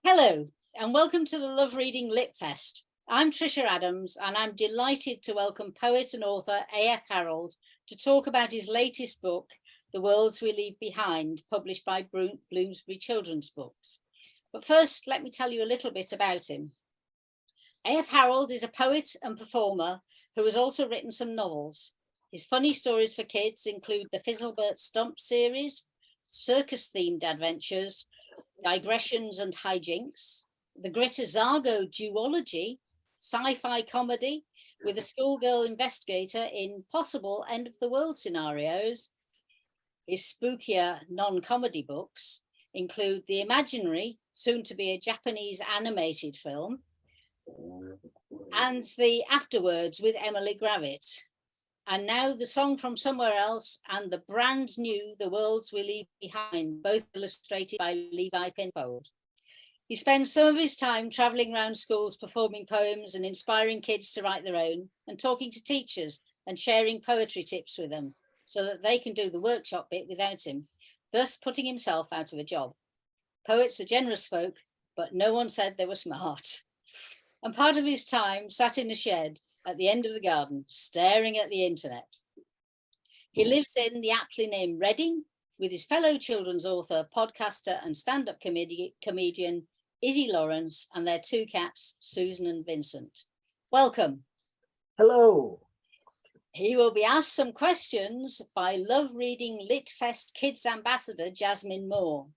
Hello, and welcome to the Love Reading Lit Fest. I'm Tricia Adams, and I'm delighted to welcome poet and author Af Harrold to talk about his latest book, The Worlds We Leave Behind, published by Bloomsbury Children's Books. But first, let me tell you a little bit about him. Af Harrold is a poet and performer who has also written some novels. His funny stories for kids include the Fizzlebert Stump series, circus-themed adventures, digressions and hijinks, the Greta Zargo duology, sci-fi comedy with a schoolgirl investigator in possible end-of-the-world scenarios. His spookier non-comedy books include The Imaginary, soon to be a Japanese animated film, and The Afterwards with Emily Gravett. And now The Song from Somewhere Else and the brand new The Worlds We Leave Behind, both illustrated by Levi Pinfold. He spends some of his time travelling around schools, performing poems and inspiring kids to write their own, and talking to teachers and sharing poetry tips with them so that they can do the workshop bit without him, thus putting himself out of a job. Poets are generous folk, but no one said they were smart. And part of his time sat in a shed at the end of the garden, staring at the internet. He lives in the aptly named Reading with his fellow children's author, podcaster and stand-up comedian, Izzy Lawrence, and their two cats, Susan and Vincent. Welcome. Hello. He will be asked some questions by Love Reading Lit Fest Kids Ambassador, Jasmine Moore.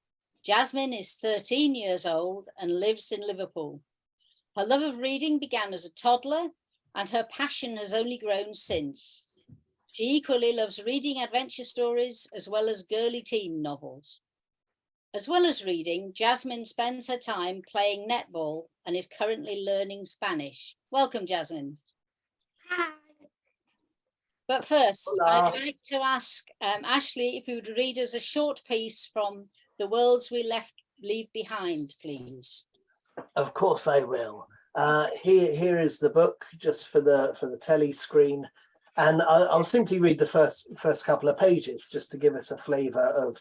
Jasmine is 13 years old and lives in Liverpool. Her love of reading began as a toddler, and her passion has only grown since. She equally loves reading adventure stories as well as girly teen novels. As well as reading, Jasmine spends her time playing netball and is currently learning Spanish. Welcome, Jasmine. Hi. But first, Hola. I'd like to ask Ashley if you would read us a short piece from The Worlds We Leave Behind, please. Of course I will. Here is the book, just for the telly screen, and I'll simply read the first couple of pages just to give us a flavour of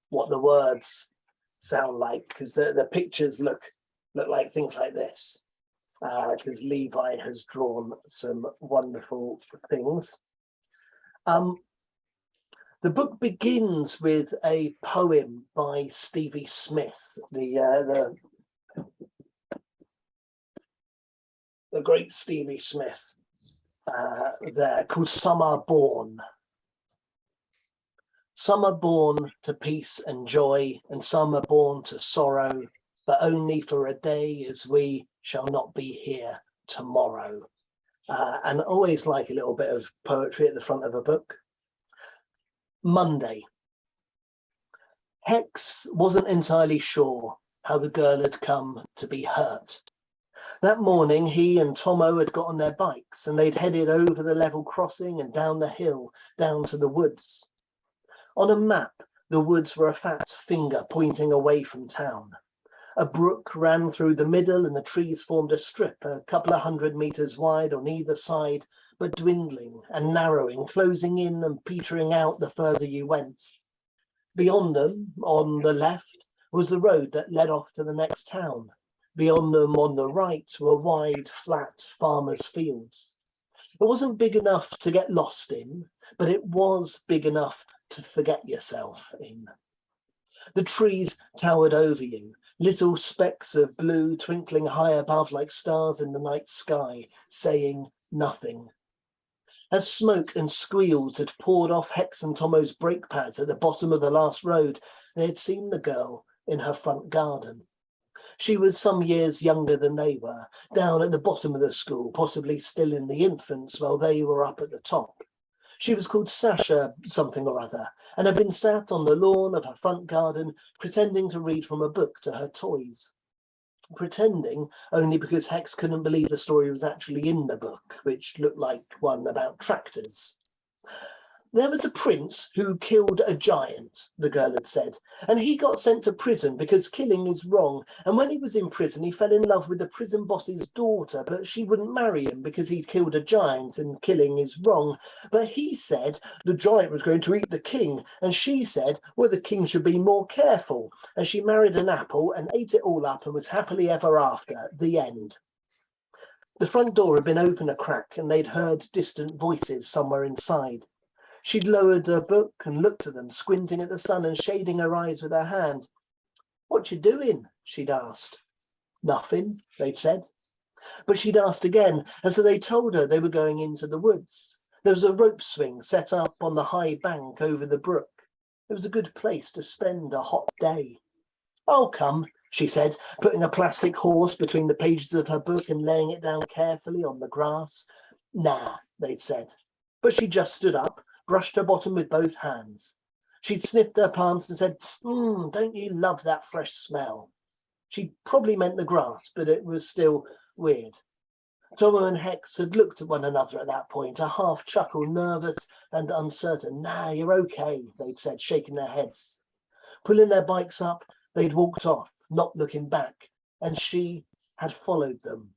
what the words sound like, because the pictures look like things like this, because Levi has drawn some wonderful things. The book begins with a poem by Stevie Smith, the great Stevie Smith, there, called Some Are Born. Some are born to peace and joy, and some are born to sorrow, but only for a day, as we shall not be here tomorrow. And I always like a little bit of poetry at the front of a book. Monday. Hex wasn't entirely sure how the girl had come to be hurt. That morning, he and Tomo had got on their bikes and they'd headed over the level crossing and down the hill, down to the woods. On a map, the woods were a fat finger pointing away from town. A brook ran through the middle and the trees formed a strip a couple of 100 meters wide on either side, but dwindling and narrowing, closing in and petering out the further you went. Beyond them, on the left, was the road that led off to the next town. Beyond them on the right were wide, flat farmers' fields. It wasn't big enough to get lost in, but it was big enough to forget yourself in. The trees towered over you, little specks of blue twinkling high above like stars in the night sky, saying nothing. As smoke and squeals had poured off Hex and Tomo's brake pads at the bottom of the last road, they had seen the girl in her front garden. She was some years younger than they were, down at the bottom of the school, possibly still in the infants while they were up at the top. She was called Sasha something or other, and had been sat on the lawn of her front garden, pretending to read from a book to her toys. Pretending only because Hex couldn't believe the story was actually in the book, which looked like one about tractors. There was a prince who killed a giant, the girl had said, and he got sent to prison because killing is wrong. And when he was in prison, he fell in love with the prison boss's daughter, but she wouldn't marry him because he'd killed a giant and killing is wrong. But he said the giant was going to eat the king, and she said, well, the king should be more careful. And she married an apple and ate it all up and was happily ever after. The end. The front door had been open a crack and they'd heard distant voices somewhere inside. She'd lowered her book and looked at them, squinting at the sun and shading her eyes with her hand. What you doing? She'd asked. Nothing, they'd said. But she'd asked again, and so they told her they were going into the woods. There was a rope swing set up on the high bank over the brook. It was a good place to spend a hot day. I'll come, she said, putting a plastic horse between the pages of her book and laying it down carefully on the grass. Nah, they'd said. But she just stood up, brushed her bottom with both hands. She'd sniffed her palms and said, don't you love that fresh smell? She probably meant the grass, but it was still weird. Tomo and Hex had looked at one another at that point, a half chuckle, nervous and uncertain. Nah, you're okay, they'd said, shaking their heads. Pulling their bikes up, they'd walked off, not looking back, and she had followed them.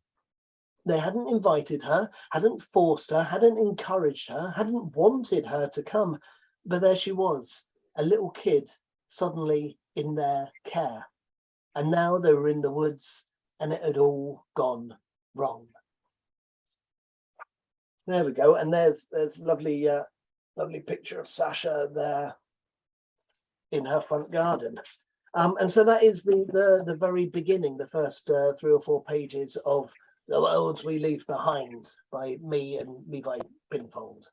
They hadn't invited her, hadn't forced her, hadn't encouraged her, hadn't wanted her to come, but there she was, a little kid, suddenly in their care. And now they were in the woods and it had all gone wrong. There we go, and there's lovely picture of Sasha there in her front garden. And so that is the very beginning, the first 3 or 4 pages of The Worlds We Leave Behind by me and Levi Pinfold.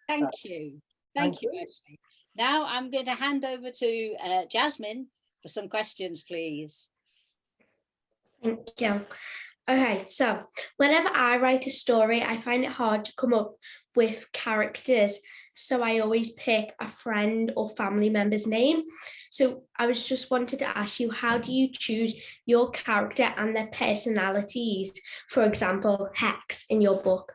Thank you. Thank you, Ashley. Now I'm going to hand over to Jasmine for some questions, please. Thank you. Okay, so whenever I write a story, I find it hard to come up with characters. So I always pick a friend or family member's name. So I was just wanted to ask you, how do you choose your character and their personalities? For example, Hex in your book.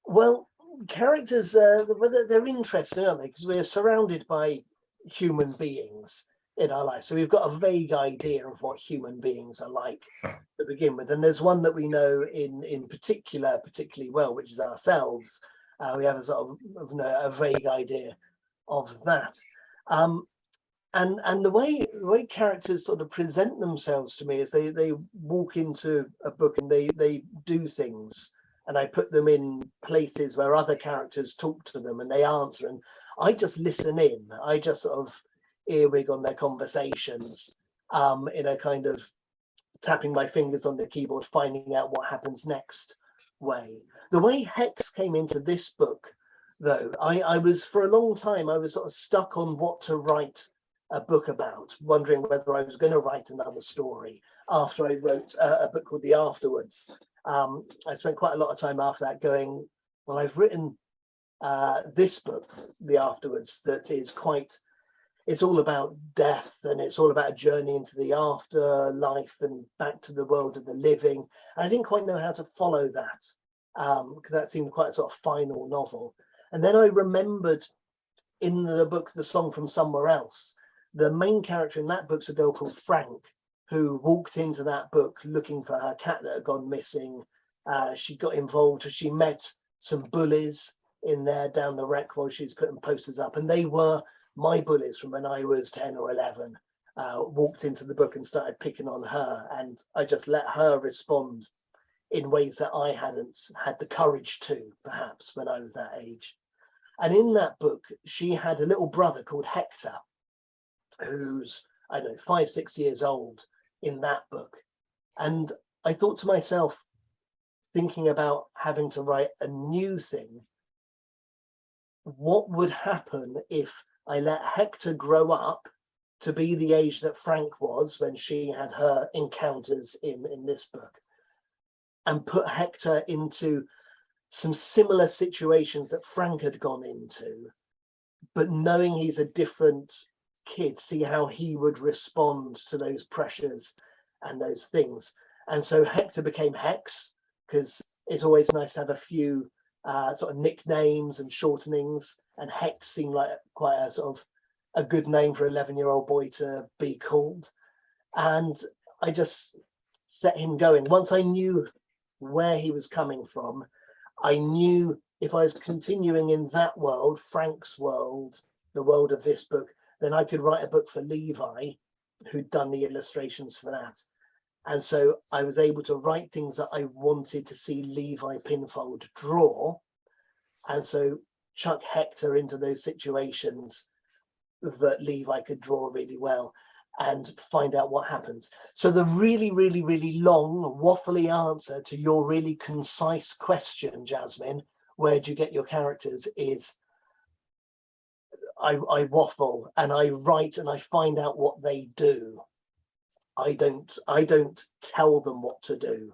Well, characters, they're interesting, aren't they? Because we're surrounded by human beings in our life. So we've got a vague idea of what human beings are like to begin with. And there's one that we know in particularly well, which is ourselves. We have a sort of a vague idea of that. And the way characters sort of present themselves to me is they walk into a book and they do things, and I put them in places where other characters talk to them and they answer, and I just listen in. I just sort of earwig on their conversations in a kind of tapping my fingers on the keyboard, finding out what happens next way. The way Hex came into this book, though, I was for a long time, I was sort of stuck on what to write a book about, wondering whether I was going to write another story after I wrote a book called The Afterwards. I spent quite a lot of time after that going, well, I've written this book, The Afterwards, that is it's all about death, and it's all about a journey into the afterlife and back to the world of the living. And I didn't quite know how to follow that, because that seemed quite a sort of final novel. And then I remembered in the book, The Song from Somewhere Else, the main character in that book's a girl called Frank, who walked into that book looking for her cat that had gone missing. She got involved, she met some bullies in there down the wreck while she was putting posters up, and they were my bullies from when I was 10 or 11. Walked into the book and started picking on her, and I just let her respond in ways that I hadn't had the courage to, perhaps, when I was that age. And in that book, she had a little brother called Hector, who's, I don't know, 5, 6 years old in that book. And I thought to myself, thinking about having to write a new thing, what would happen if I let Hector grow up to be the age that Frank was when she had her encounters in this book, and put Hector into some similar situations that Frank had gone into, but knowing he's a different kid, see how he would respond to those pressures and those things. And so Hector became Hex, because it's always nice to have a few sort of nicknames and shortenings. and Hecht seemed like quite a sort of a good name for an 11-year-old boy to be called. And I just set him going. Once I knew where he was coming from, I knew if I was continuing in that world, Frank's world, the world of this book, then I could write a book for Levi, who'd done the illustrations for that. And so I was able to write things that I wanted to see Levi Pinfold draw. And so chuck Hector into those situations that Levi could draw really well and find out what happens. So the really, really, really long, waffly answer to your really concise question, Jasmine, where do you get your characters, is I waffle and I write and I find out what they do. I don't tell them what to do.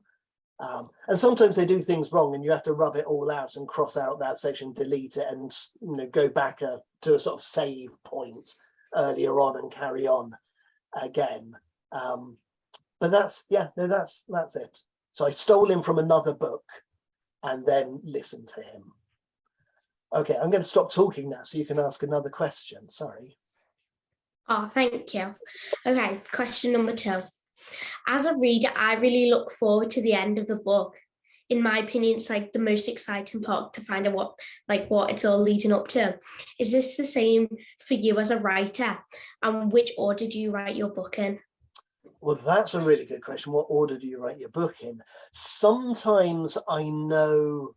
And sometimes they do things wrong and you have to rub it all out and cross out that section, delete it, and go back to a sort of save point earlier on and carry on again. But that's it. So I stole him from another book and then listened to him. Okay, I'm going to stop talking now so you can ask another question. Sorry. Oh, thank you. Okay, question number 2. As a reader, I really look forward to the end of the book. In my opinion, it's like the most exciting part to find out what it's all leading up to. Is this the same for you as a writer? And which order do you write your book in? Well, that's a really good question. What order do you write your book in? Sometimes I know,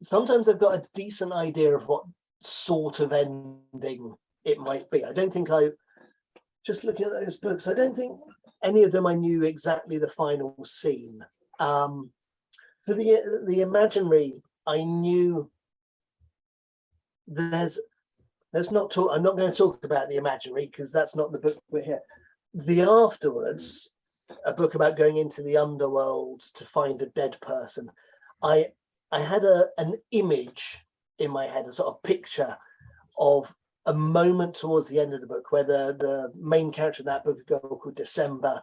sometimes I've got a decent idea of what sort of ending it might be. I don't think just looking at those books, I don't think any of them I knew exactly the final scene. For the imaginary, I knew I'm not going to talk about the imaginary because that's not the book we're here. The Afterwards, a book about going into the underworld to find a dead person. I had an image in my head, a sort of picture of a moment towards the end of the book where the main character of that book, a girl called December,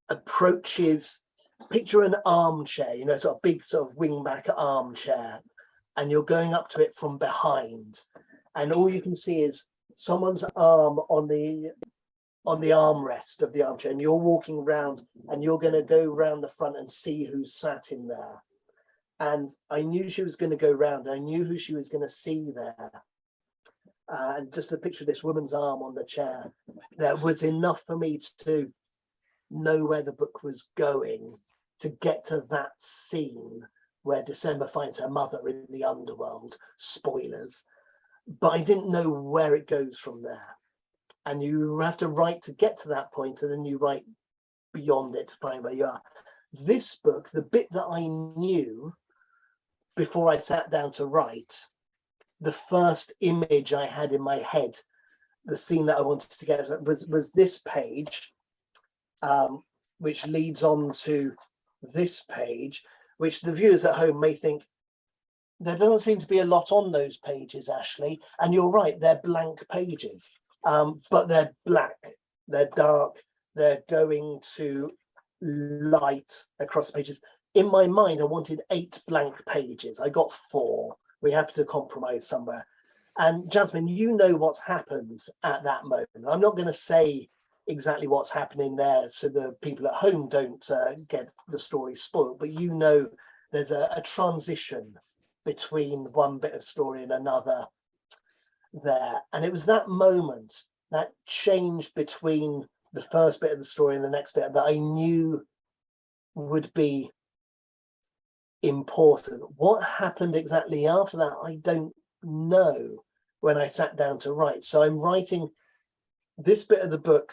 approaches, picture an armchair, sort of big sort of wingback armchair, and you're going up to it from behind, and all you can see is someone's arm on the armrest of the armchair, and you're walking around and you're going to go round the front and see who's sat in there. And I knew she was going to go round. I knew who she was going to see there. And just a picture of this woman's arm on the chair, that was enough for me to know where the book was going, to get to that scene where December finds her mother in the underworld. Spoilers. But I didn't know where it goes from there. And you have to write to get to that point, and then you write beyond it to find where you are. This book, the bit that I knew before I sat down to write, the first image I had in my head, the scene that I wanted to get was this page, which leads on to this page, which the viewers at home may think, there doesn't seem to be a lot on those pages, Ashley. And you're right, they're blank pages, but they're black, they're dark, they're going to light across the pages. In my mind, I wanted 8 blank pages. I got 4. We have to compromise somewhere. And Jasmine, you know what's happened at that moment. I'm not going to say exactly what's happening there so the people at home don't get the story spoiled, but there's a transition between one bit of story and another there. And it was that moment, that change between the first bit of the story and the next bit, that I knew would be important. What happened exactly after that, I don't know when I sat down to write. So I'm writing this bit of the book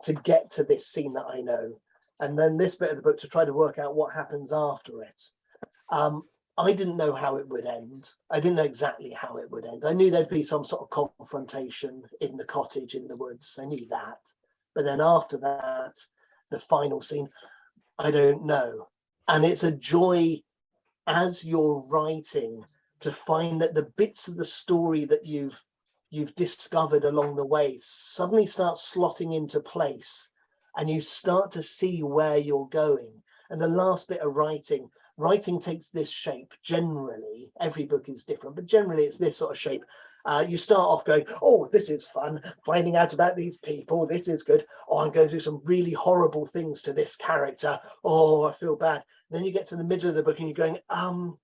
to get to this scene that I know, and then this bit of the book to try to work out what happens after it. I didn't know how it would end. I didn't know exactly how it would end. I knew there'd be some sort of confrontation in the cottage in the woods. I knew that. But then after that, the final scene, I don't know. And it's a joy as you're writing to find that the bits of the story that you've discovered along the way suddenly start slotting into place, and you start to see where you're going. And the last bit of writing, writing takes this shape generally. Every book is different, but generally it's this sort of shape. You start off going, oh, this is fun, finding out about these people, this is good. Oh, I'm going to do some really horrible things to this character. Oh, I feel bad. And then you get to the middle of the book and you're going, oh,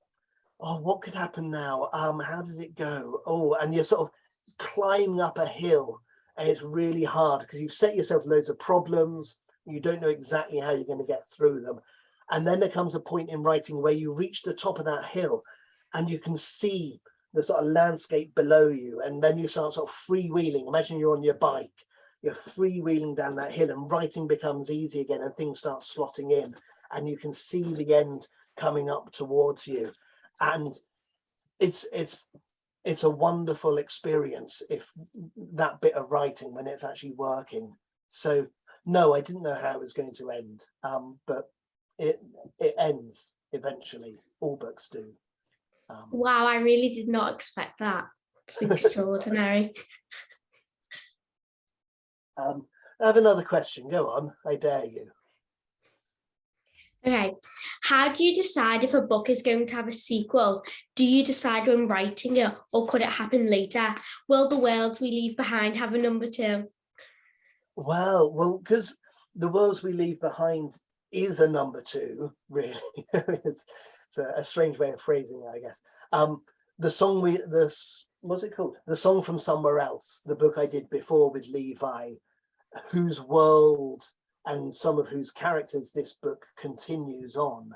what could happen now? How does it go? Oh, and you're sort of climbing up a hill, and it's really hard because you've set yourself loads of problems. You don't know exactly how you're going to get through them. And then there comes a point in writing where you reach the top of that hill and you can see the sort of landscape below you. And then you start sort of freewheeling. Imagine you're on your bike, you're freewheeling down that hill, and writing becomes easy again and things start slotting in. And you can see the end coming up towards you. And it's a wonderful experience, if that bit of writing, when it's actually working. So no, I didn't know how it was going to end, but it ends eventually. All books do. Wow, I really did not expect that. It's extraordinary. I have another question. Go on, I dare you. Okay, how do you decide if a book is going to have a sequel? Do you decide when writing it, or could it happen later? Will The World We Leave Behind have a number 2? Well, because The Worlds We Leave Behind is a number 2, really. it's a strange way of phrasing it, I guess. What's it called? The Song from Somewhere Else, the book I did before with Levi, whose world and some of whose characters this book continues on.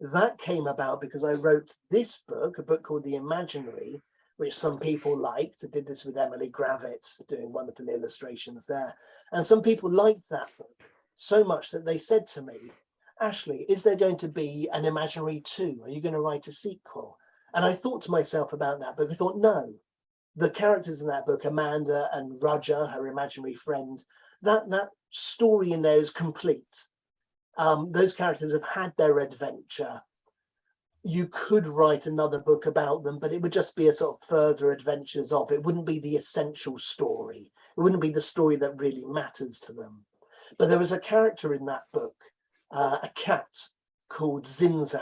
That came about because I wrote this book, a book called The Imaginary, which some people liked. I did this with Emily Gravett, doing wonderful illustrations there. And some people liked that book so much that they said to me, Ashley, is there going to be an Imaginary 2? Are you going to write a sequel? And I thought to myself about that book. I thought, no, the characters in that book, Amanda and Roger, her imaginary friend, that story in there is complete. Those characters have had their adventure. You could write another book about them, but it would just be a sort of further adventures of. It wouldn't be the essential story. It wouldn't be the story that really matters to them. But there was a character in that book, a cat called Zinzan.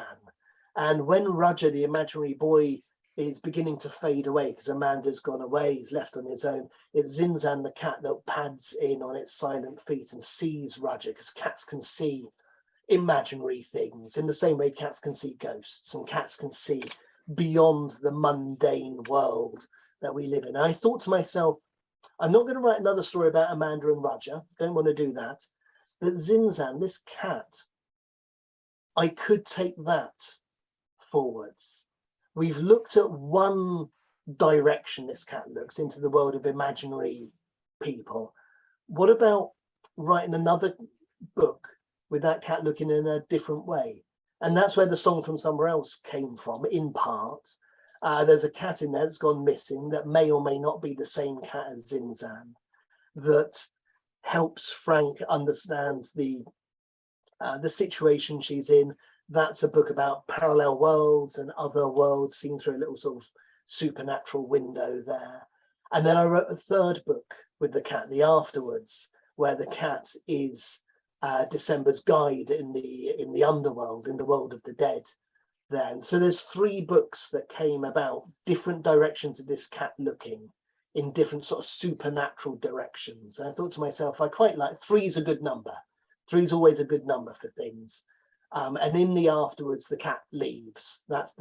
And when Roger, the imaginary boy, is beginning to fade away because Amanda's gone away, he's left on his own, it's Zinzan the cat that pads in on its silent feet and sees Roger, because cats can see imaginary things in the same way cats can see ghosts, and cats can see beyond the mundane world that we live in. And I thought to myself, I'm not going to write another story about Amanda and Roger, don't want to do that, but Zinzan, this cat, I could take that forwards. We've looked at one direction this cat looks into, the world of imaginary people. What about writing another book with that cat looking in a different way? And that's where the Song from Somewhere Else came from, in part. There's a cat in there that's gone missing that may or may not be the same cat as Zinzan, that helps Frank understand the situation she's in. That's a book about parallel worlds and other worlds seen through a little sort of supernatural window there. And then I wrote a third book with the cat, The Afterwards, where the cat is December's guide in the underworld, in the world of the dead there. And so there's 3 books that came about, different directions of this cat looking in different sort of supernatural directions. And I thought to myself, I quite like 3 is a good number. 3 is always a good number for things. And in The Afterwards, the cat leaves. That's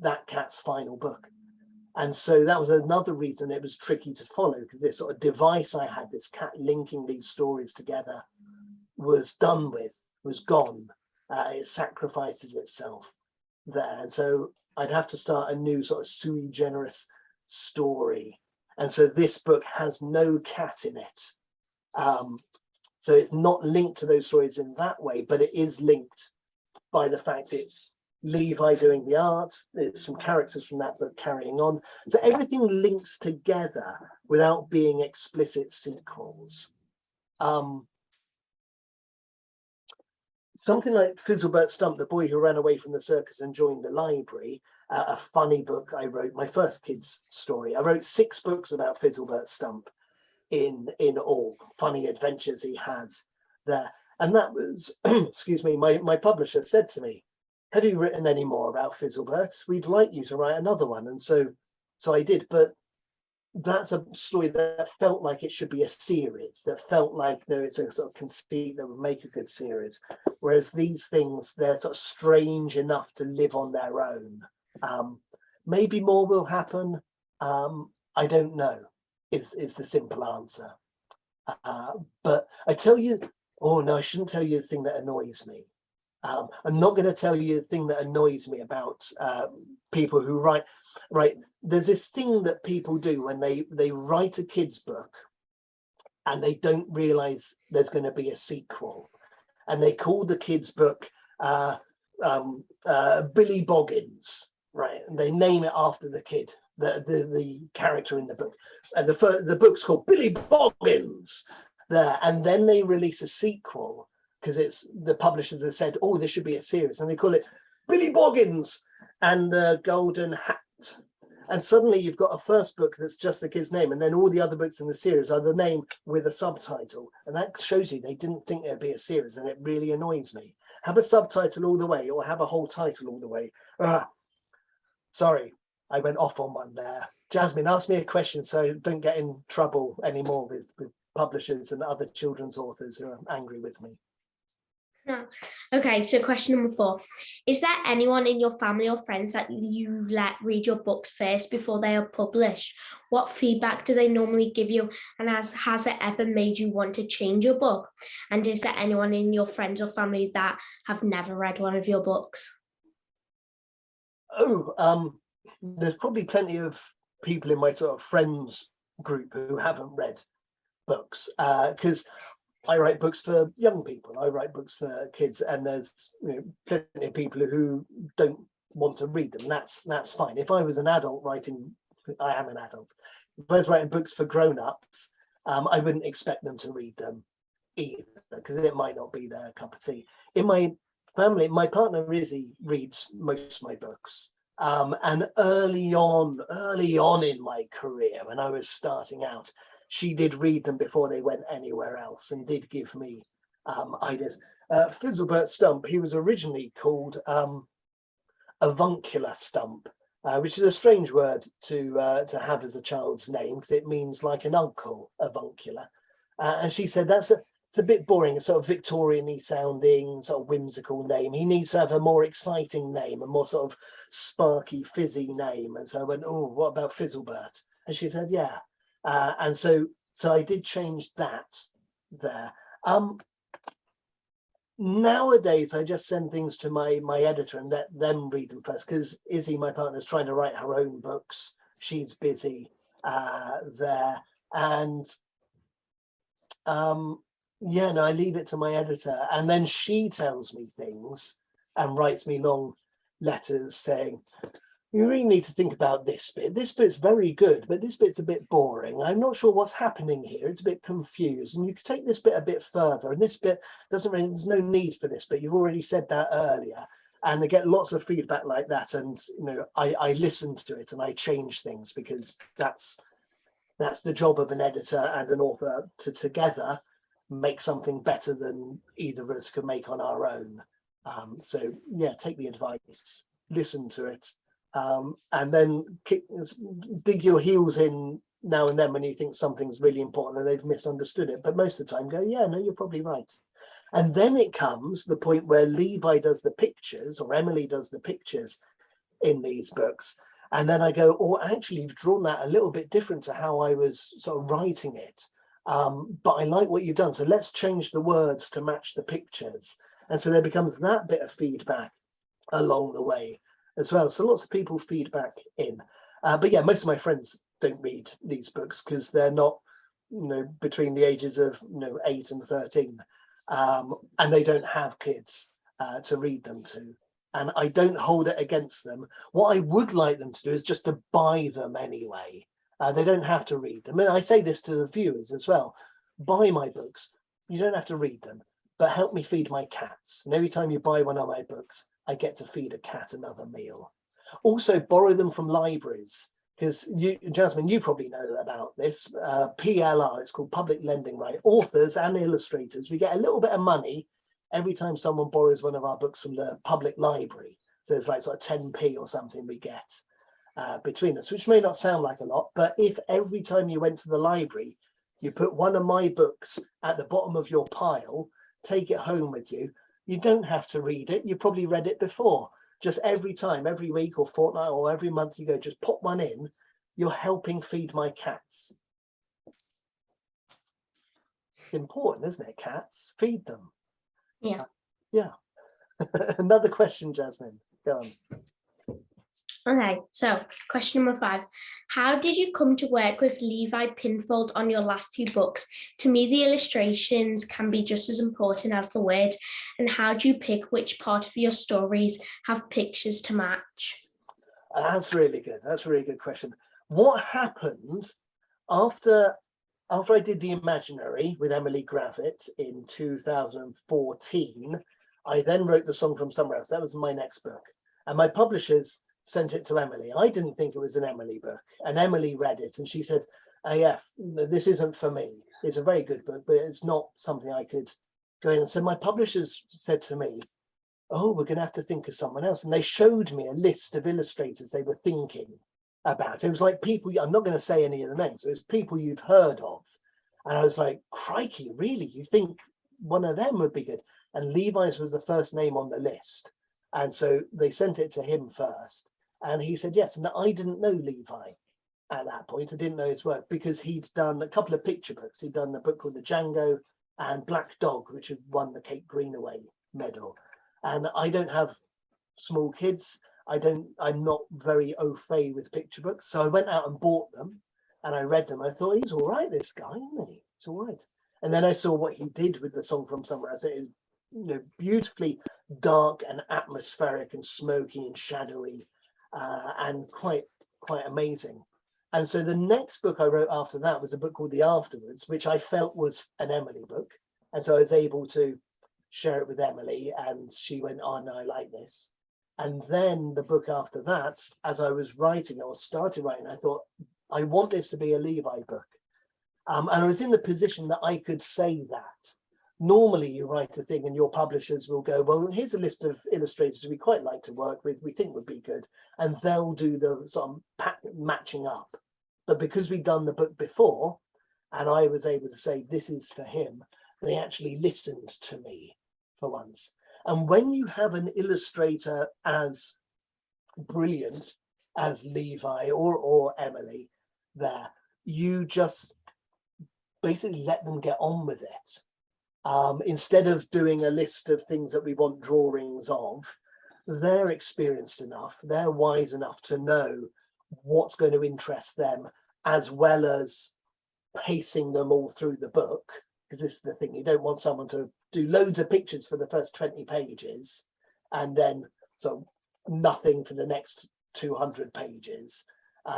that cat's final book. And so that was another reason it was tricky to follow, because this sort of device I had, this cat linking these stories together, was done with, was gone. It sacrifices itself there. And so I'd have to start a new sort of sui generis story. And so this book has no cat in it. So it's not linked to those stories in that way, but it is linked by the fact it's Levi doing the art, it's some characters from that book carrying on. So everything links together without being explicit sequels. Something like Fizzlebert Stump, the boy who ran away from the circus and joined the library, a funny book I wrote, my first kid's story. I wrote 6 books about Fizzlebert Stump in all, funny adventures he has there. And that was, excuse me, my publisher said to me, have you written any more about Fizzlebert? We'd like you to write another one. And so I did, but that's a story that felt like it should be a series, that felt like, it's a sort of conceit that would make a good series. Whereas these things, they're sort of strange enough to live on their own. Maybe more will happen. I don't know, is the simple answer. But I tell you, oh no, I shouldn't tell you the thing that annoys me. I'm not going to tell you the thing that annoys me about people who write. Right, there's this thing that people do when they write a kid's book and they don't realize there's going to be a sequel, and they call the kid's book Billy Boggins, right? And they name it after the kid, the character in the book, and the book's called Billy Boggins there, and then they release a sequel because it's the publishers have said, oh, this should be a series, and they call it Billy Boggins and the Golden Hat. And suddenly you've got a first book that's just the kid's name, and then all the other books in the series are the name with a subtitle. And that shows you they didn't think there'd be a series, and it really annoys me. Have a subtitle all the way, or have a whole title all the way. Sorry, I went off on one there. Jasmine, ask me a question so I don't get in trouble anymore with publishers and other children's authors who are angry with me. No. Okay, so question number 4. Is there anyone in your family or friends that you let read your books first before they are published? What feedback do they normally give you? And has it ever made you want to change your book? And is there anyone in your friends or family that have never read one of your books? Oh, there's probably plenty of people in my sort of friends group who haven't read books, because I write books for young people, I write books for kids, and there's plenty of people who don't want to read them. That's fine. If I was an adult writing, I am an adult. If I was writing books for grown-ups, I wouldn't expect them to read them either, because it might not be their cup of tea. In my family, my partner Izzy reads most of my books. And early on in my career, when I was starting out, she did read them before they went anywhere else and did give me ideas. Fizzlebert Stump, he was originally called Avuncular Stump, which is a strange word to have as a child's name, because it means like an uncle, avuncular. And she said it's a bit boring, a sort of Victorian-y sounding, sort of whimsical name. He needs to have a more exciting name, a more sort of sparky, fizzy name. And so I went, oh, what about Fizzlebert? And she said, yeah. And so I did change that there. Nowadays, I just send things to my editor and let them read them first, because Izzy, my partner, is trying to write her own books. She's busy there. And yeah, no, I leave it to my editor, and then she tells me things and writes me long letters saying, you really need to think about this bit. This bit's very good, but this bit's a bit boring. I'm not sure what's happening here. It's a bit confused. And you could take this bit a bit further. And this bit doesn't really, there's no need for this bit. You've already said that earlier. And I get lots of feedback like that. And, I listened to it and I change things, because that's the job of an editor and an author, to together make something better than either of us could make on our own. So yeah, take the advice, listen to it. And then dig your heels in now and then when you think something's really important and they've misunderstood it. But most of the time go, yeah, no, you're probably right. And then it comes the point where Levi does the pictures, or Emily does the pictures in these books. And then I go, oh, actually, you've drawn that a little bit different to how I was sort of writing it. But I like what you've done. So let's change the words to match the pictures. And so there becomes that bit of feedback along the way as well. So lots of people feedback in. But yeah, most of my friends don't read these books because they're not, between the ages of 8 and 13. And they don't have kids to read them to. And I don't hold it against them. What I would like them to do is just to buy them anyway. They don't have to read them. And I say this to the viewers as well. Buy my books. You don't have to read them, but help me feed my cats. And every time you buy one of my books, I get to feed a cat another meal. Also, borrow them from libraries, because Jasmine, you probably know about this, PLR, it's called public lending, right? Authors and illustrators, we get a little bit of money every time someone borrows one of our books from the public library. So it's like sort of 10p or something we get between us, which may not sound like a lot, but if every time you went to the library, you put one of my books at the bottom of your pile, take it home with you, you don't have to read it. You probably read it before. Just every time, every week or fortnight or every month you go, just pop one in, you're helping feed my cats. It's important, isn't it? Cats, feed them. Yeah. Yeah. Another question, Jasmine. Go on. Okay, so question number 5. How did you come to work with Levi Pinfold on your last 2 books? To me, the illustrations can be just as important as the words. And how do you pick which part of your stories have pictures to match? That's really good. That's a really good question. What happened after I did The Imaginary with Emily Gravett in 2014, I then wrote The Song from Somewhere Else. That was my next book. And my publishers sent it to Emily. I didn't think it was an Emily book. And Emily read it and she said, AF, this isn't for me. It's a very good book, but it's not something I could go in. And so my publishers said to me, oh, we're going to have to think of someone else. And they showed me a list of illustrators they were thinking about. It was like people, I'm not going to say any of the names, it was people you've heard of. And I was like, crikey, really? You think one of them would be good? And Levi's was the first name on the list. And so they sent it to him first. And he said, yes. And I didn't know Levi at that point. I didn't know his work because he'd done a couple of picture books. He'd done a book called The Django and Black Dog, which had won the Kate Greenaway medal. And I don't have small kids. I'm not very au fait with picture books. So I went out and bought them and I read them. I thought, he's all right, this guy, isn't he? It's all right. And then I saw what he did with The Song from Somewhere Else. It is, beautifully dark and atmospheric and smoky and shadowy and quite amazing. And so the next book I wrote after that was a book called The Afterwards, which I felt was an Emily book. And so I was able to share it with Emily and she went, oh no, I like this. And then the book after that, as I was writing or started writing, I thought, I want this to be a Levi book. And I was in the position that I could say that. Normally you write a thing and your publishers will go, well, here's a list of illustrators we quite like to work with, we think would be good. And they'll do the sort of matching up. But because we'd done the book before, and I was able to say, this is for him, they actually listened to me for once. And when you have an illustrator as brilliant as Levi or Emily there, you just basically let them get on with it. Instead of doing a list of things that we want drawings of, they're experienced enough, they're wise enough to know what's going to interest them, as well as pacing them all through the book. Because this is the thing, you don't want someone to do loads of pictures for the first 20 pages and then so nothing for the next 200 pages.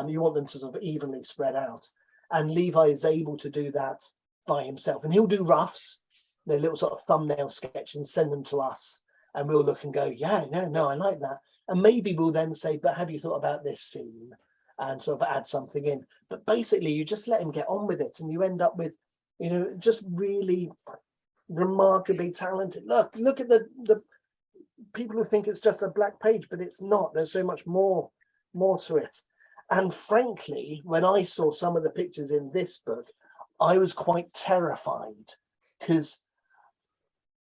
You want them to sort of evenly spread out. And Levi is able to do that by himself. And he'll do roughs, their little sort of thumbnail sketch and send them to us. And we'll look and go, yeah, no, I like that. And maybe we'll then say, but have you thought about this scene? And sort of add something in. But basically, you just let him get on with it. And you end up with, just really remarkably talented. Look at the people who think it's just a black page, but it's not. There's so much more to it. And frankly, when I saw some of the pictures in this book, I was quite terrified because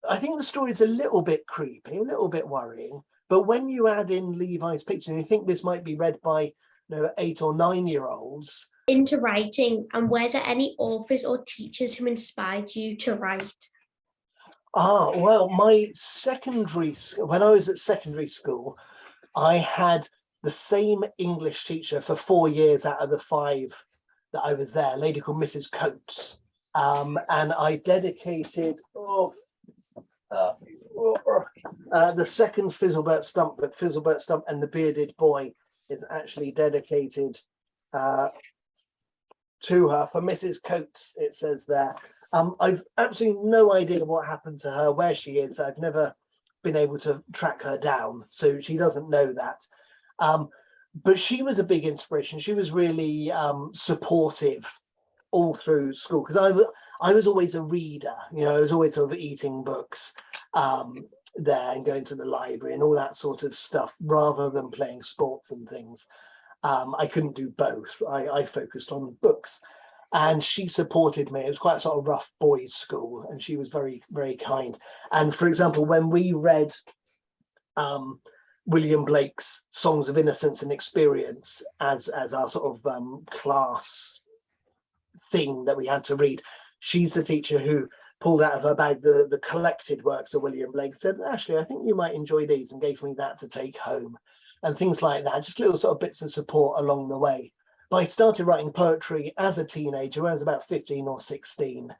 I think the story is a little bit creepy, a little bit worrying. But when you add in Levi's picture, and you think this might be read by 8 or 9-year-olds. Into writing, and were there any authors or teachers who inspired you to write? Well, when I was at secondary school, I had the same English teacher for 4 years out of the 5 that I was there, a lady called Mrs. Coates. And I dedicated the second Fizzlebert Stump, but Fizzlebert Stump and the Bearded Boy is actually dedicated to her, for Mrs. Coates, it says there. I've absolutely no idea what happened to her, where she is. I've never been able to track her down, so she doesn't know that. but she was a big inspiration. She was really supportive all through school, because I was always a reader. I was always sort of eating books there and going to the library and all that sort of stuff, rather than playing sports and things. I couldn't do both. I focused on books, and she supported me. It was quite a sort of rough boys' school, and she was very, very kind. And for example, when we read William Blake's Songs of Innocence and Experience as our sort of class thing that we had to read, she's the teacher who pulled out of her bag the collected works of William Blake, said, "Actually, I think you might enjoy these," and gave me that to take home, and things like that. Just little sort of bits of support along the way. But I started writing poetry as a teenager when I was about 15 or 16,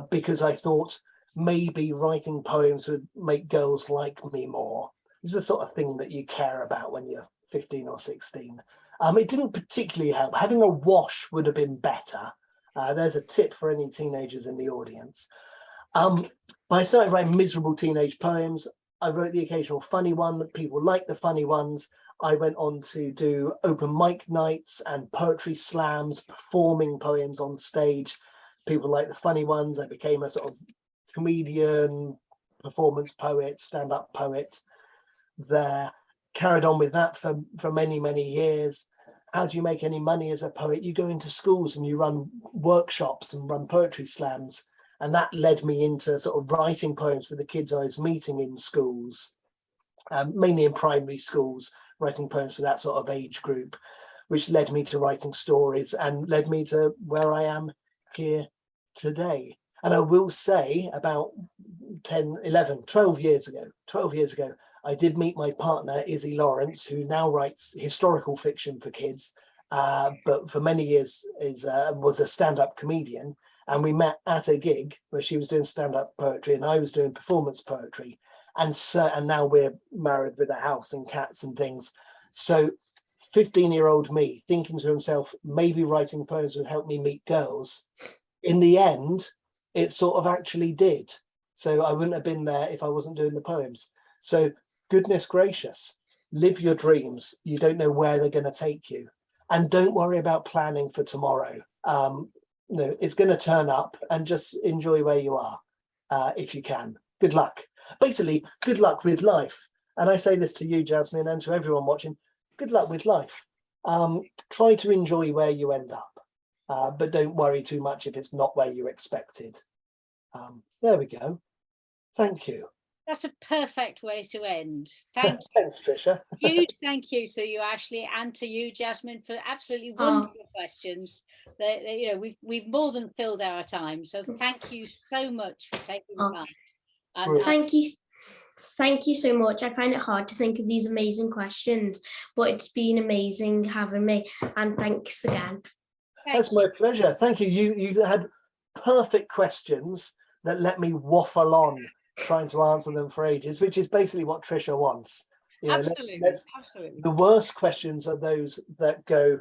because I thought maybe writing poems would make girls like me more. It's the sort of thing that you care about when you're 15 or 16. It didn't particularly help. Having a wash would have been better. There's a tip for any teenagers in the audience. But I started writing miserable teenage poems. I wrote the occasional funny one. People liked the funny ones. I went on to do open mic nights and poetry slams, performing poems on stage. People liked the funny ones. I became a sort of comedian, performance poet, stand-up poet there. Carried on with that for many, many years. How do you make any money as a poet? You go into schools and you run workshops and run poetry slams. And that led me into sort of writing poems for the kids I was meeting in schools, mainly in primary schools, writing poems for that sort of age group, which led me to writing stories and led me to where I am here today. And I will say, about 12 years ago, I did meet my partner, Izzy Lawrence, who now writes historical fiction for kids, but for many years was a stand-up comedian. And we met at a gig where she was doing stand-up poetry and I was doing performance poetry. And now we're married with a house and cats and things. So 15-year-old me thinking to himself, maybe writing poems would help me meet girls. In the end, it sort of actually did. So I wouldn't have been there if I wasn't doing the poems. So goodness gracious, live your dreams. You don't know where they're going to take you. And don't worry about planning for tomorrow. It's going to turn up, and just enjoy where you are if you can. Good luck. Basically, good luck with life. And I say this to you, Jasmine, and to everyone watching, good luck with life. Try to enjoy where you end up, but don't worry too much if it's not where you expected. There we go. Thank you. That's a perfect way to end. Thank you. Thanks, Tricia. Huge thank you to you, Ashley, and to you, Jasmine, for absolutely wonderful questions. We've more than filled our time, so thank you so much for taking the time. And, thank you so much. I find it hard to think of these amazing questions, but it's been amazing having me, and thanks again. That's my pleasure. Thank you. You had perfect questions that let me waffle on trying to answer them for ages, which is basically what Tricia wants. Absolutely. Absolutely. The worst questions are those that go,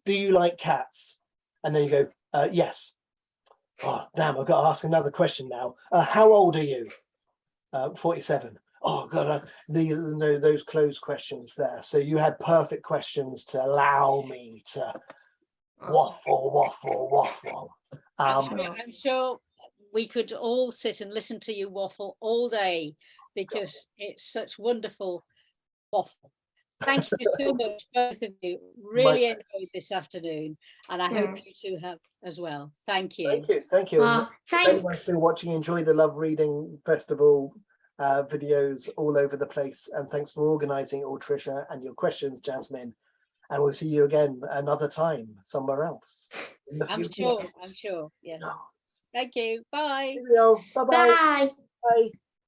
do you like cats? And then you go, yes. Oh, damn, I've got to ask another question now. How old are you? 47. Oh, God, those closed questions there. So you had perfect questions to allow me to waffle. I'm sure we could all sit and listen to you waffle all day, because it's such wonderful waffle. Thank you so much, both of you. Really enjoyed this afternoon, and I hope you two have as well. Thank you. Thank you. If anyone's still watching, enjoy the Love Reading Festival videos all over the place. And thanks for organising it all, Tricia, and your questions, Jasmine. And we'll see you again another time somewhere else. I'm sure. Yes. Thank you. Bye. Bye-bye. Bye. Bye.